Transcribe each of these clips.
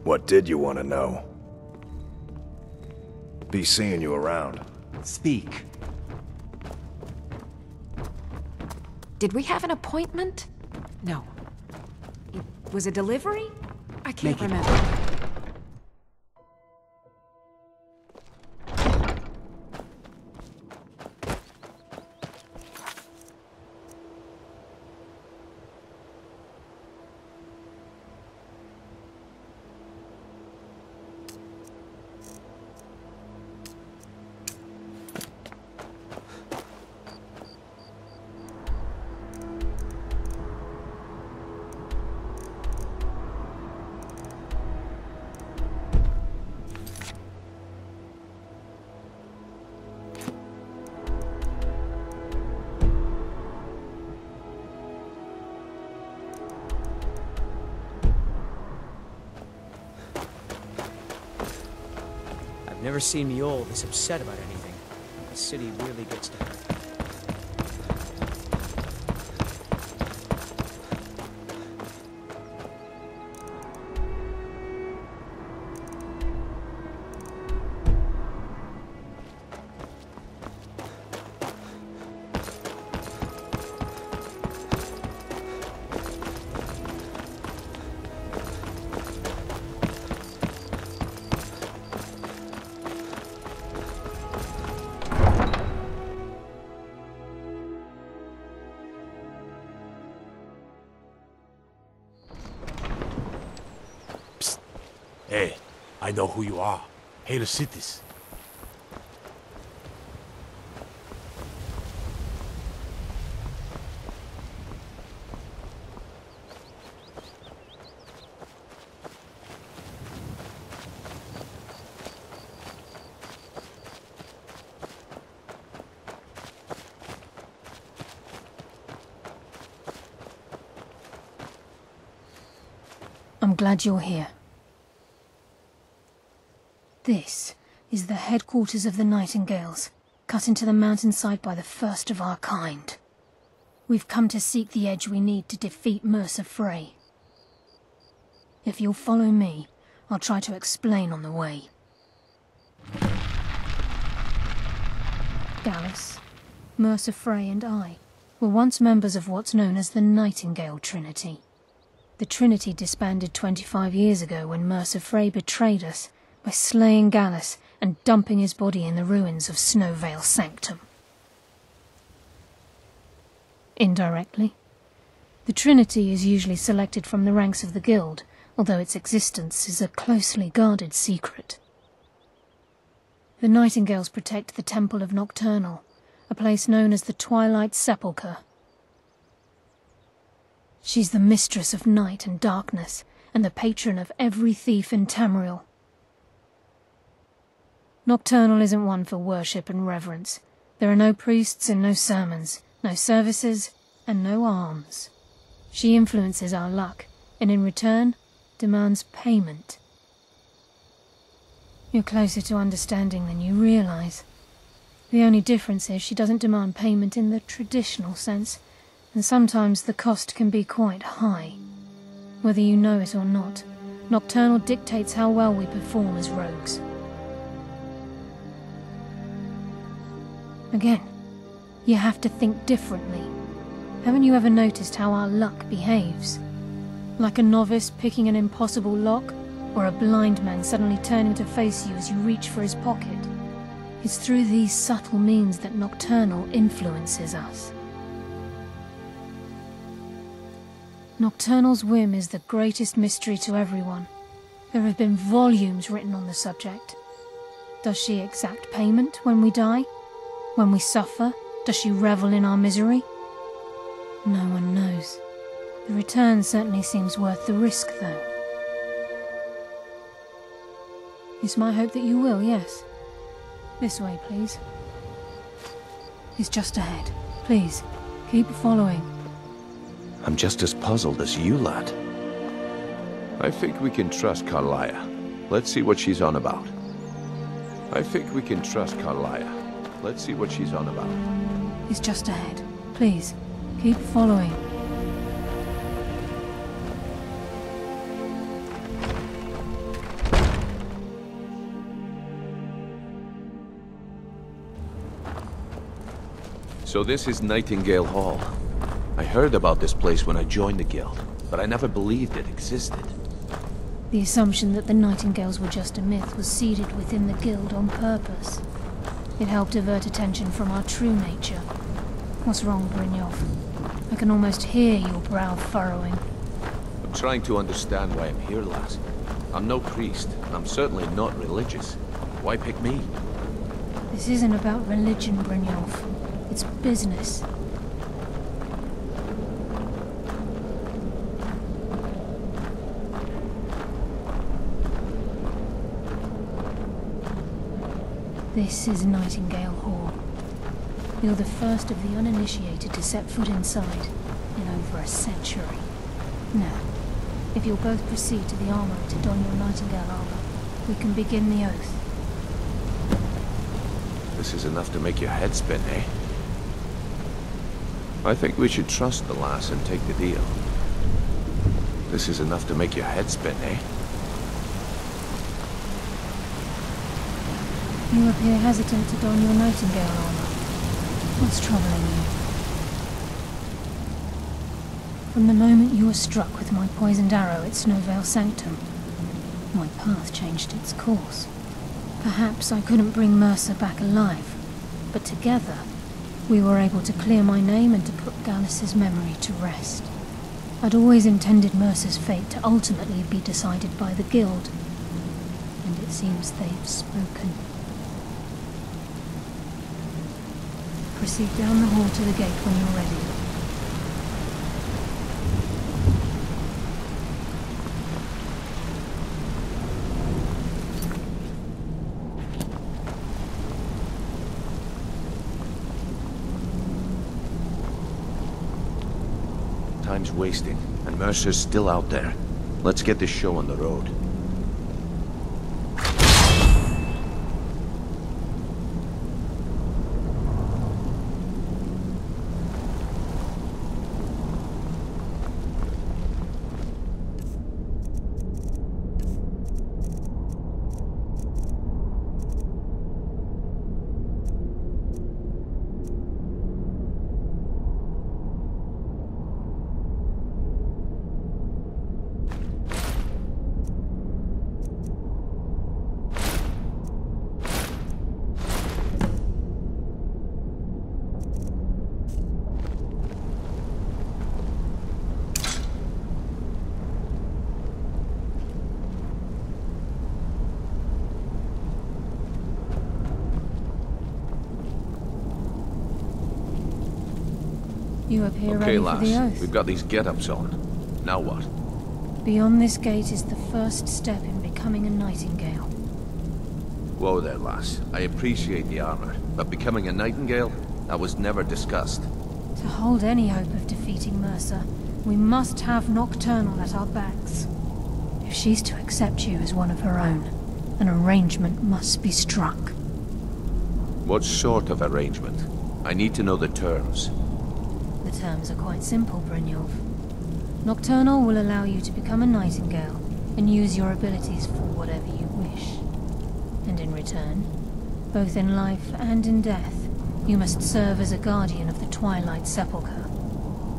What did you want to know? Be seeing you around. Speak. Did we have an appointment? No. It was a delivery? I can't remember. Never seen me all this upset about anything. The city really gets to her. Hey, I know who you are. Hail cities. I'm glad you're here. This is the headquarters of the Nightingales, cut into the mountainside by the first of our kind. We've come to seek the edge we need to defeat Mercer Frey. If you'll follow me, I'll try to explain on the way. Gallus, Mercer Frey and I were once members of what's known as the Nightingale Trinity. The Trinity disbanded 25 years ago when Mercer Frey betrayed us by slaying Gallus and dumping his body in the ruins of Snowvale Sanctum. Indirectly, the Trinity is usually selected from the ranks of the Guild, although its existence is a closely guarded secret. The Nightingales protect the Temple of Nocturnal, a place known as the Twilight Sepulchre. She's the mistress of night and darkness, and the patron of every thief in Tamriel. Nocturnal isn't one for worship and reverence. There are no priests and no sermons, no services, and no alms. She influences our luck, and in return, demands payment. You're closer to understanding than you realize. The only difference is she doesn't demand payment in the traditional sense, and sometimes the cost can be quite high. Whether you know it or not, Nocturnal dictates how well we perform as rogues. Again, you have to think differently. Haven't you ever noticed how our luck behaves? Like a novice picking an impossible lock, or a blind man suddenly turning to face you as you reach for his pocket. It's through these subtle means that Nocturnal influences us. Nocturnal's whim is the greatest mystery to everyone. There have been volumes written on the subject. Does she exact payment when we die? When we suffer, does she revel in our misery? No one knows. The return certainly seems worth the risk, though. It's my hope that you will, yes. This way, please. It's just ahead. Please, keep following. I'm just as puzzled as you, lad. I think we can trust Carlia. Let's see what she's on about. I think we can trust Carlia. Let's see what she's on about. It's just ahead. Please, keep following. So this is Nightingale Hall. I heard about this place when I joined the guild, but I never believed it existed. The assumption that the Nightingales were just a myth was seeded within the guild on purpose. It helped divert attention from our true nature. What's wrong, Brynjolf? I can almost hear your brow furrowing. I'm trying to understand why I'm here, lass. I'm no priest, and I'm certainly not religious. Why pick me? This isn't about religion, Brynjolf. It's business. This is Nightingale Hall. You're the first of the uninitiated to set foot inside in over a century. Now, if you'll both proceed to the armory to don your Nightingale armor, we can begin the oath. This is enough to make your head spin, eh? I think we should trust the lass and take the deal. This is enough to make your head spin, eh? You appear hesitant to don your Nightingale armor. What's troubling you? From the moment you were struck with my poisoned arrow at Snowvale Sanctum, my path changed its course. Perhaps I couldn't bring Mercer back alive, but together, we were able to clear my name and to put Gallus's memory to rest. I'd always intended Mercer's fate to ultimately be decided by the Guild, and it seems they've spoken. Proceed down the hall to the gate when you're ready. Time's wasting, and Mercer's still out there. Let's get this show on the road. You appear Okay, ready for the lass. oath. We've got these get-ups on. Now what? Beyond this gate is the first step in becoming a Nightingale. Whoa there, lass. I appreciate the armor, but becoming a Nightingale? That was never discussed. To hold any hope of defeating Mercer, we must have Nocturnal at our backs. If she's to accept you as one of her own, an arrangement must be struck. What sort of arrangement? I need to know the terms. The terms are quite simple, Brynjolf. Nocturnal will allow you to become a Nightingale and use your abilities for whatever you wish. And in return, both in life and in death, you must serve as a guardian of the Twilight Sepulchre.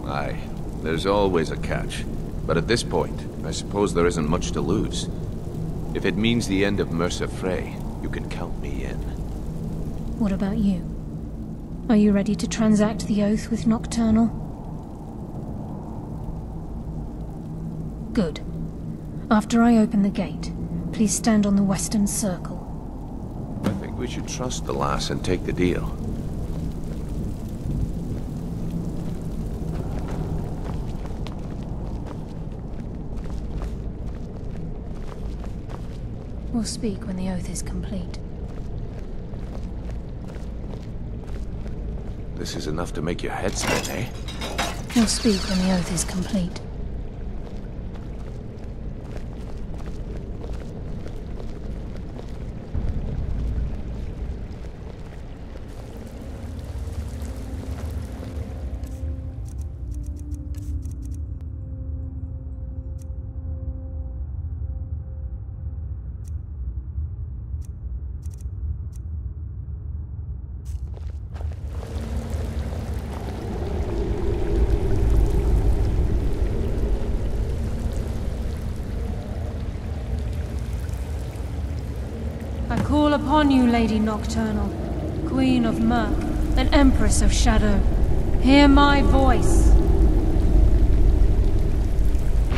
Aye, there's always a catch. But at this point, I suppose there isn't much to lose. If it means the end of Mercer Frey, you can count me in. What about you? Are you ready to transact the oath with Nocturnal? Good. After I open the gate, please stand on the western circle. I think we should trust the lass and take the deal. We'll speak when the oath is complete. This is enough to make your head spin, eh? We'll speak when the oath is complete. I call upon you, Lady Nocturnal, Queen of Murk, and Empress of Shadow. Hear my voice.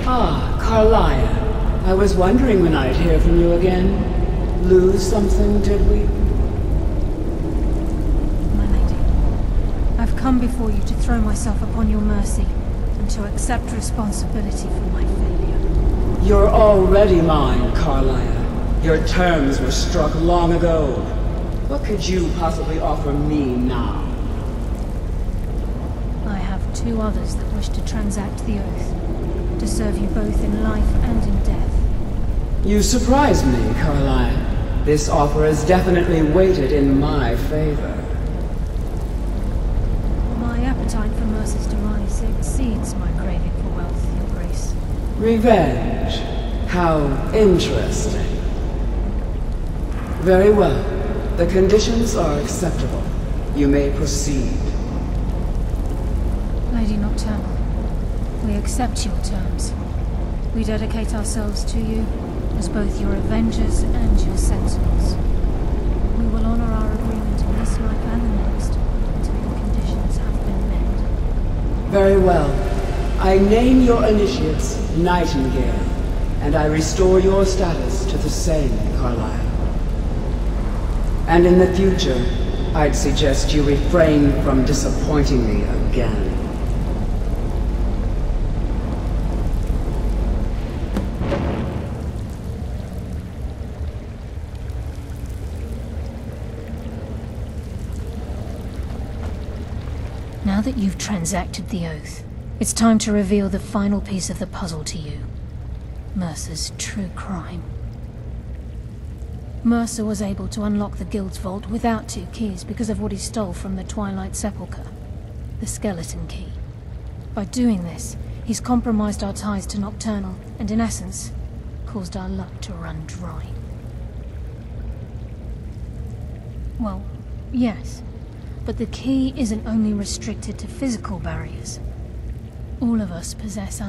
Ah, Carlia. I was wondering when I'd hear from you again. Lose something, did we? My lady, I've come before you to throw myself upon your mercy, and to accept responsibility for my failure. You're already mine, Carlia. Your terms were struck long ago. What could you possibly offer me now? I have two others that wish to transact the oath, to serve you both in life and in death. You surprise me, Carlia. This offer is definitely weighted in my favor. My appetite for Mercer's demise exceeds my craving for wealth, Your Grace. Revenge. How interesting. Very well. The conditions are acceptable. You may proceed. Lady Nocturnal, we accept your terms. We dedicate ourselves to you as both your avengers and your sentinels. We will honor our agreement in this life and the next until your conditions have been met. Very well. I name your initiates Nightingale, and I restore your status to the same, Carlisle. And in the future, I'd suggest you refrain from disappointing me again. Now that you've transacted the oath, it's time to reveal the final piece of the puzzle to you. Mercer's true crime. Mercer was able to unlock the Guild's vault without 2 keys because of what he stole from the Twilight Sepulchre, the skeleton key. By doing this, he's compromised our ties to Nocturnal, and in essence, caused our luck to run dry. Well, yes, but the key isn't only restricted to physical barriers. All of us possess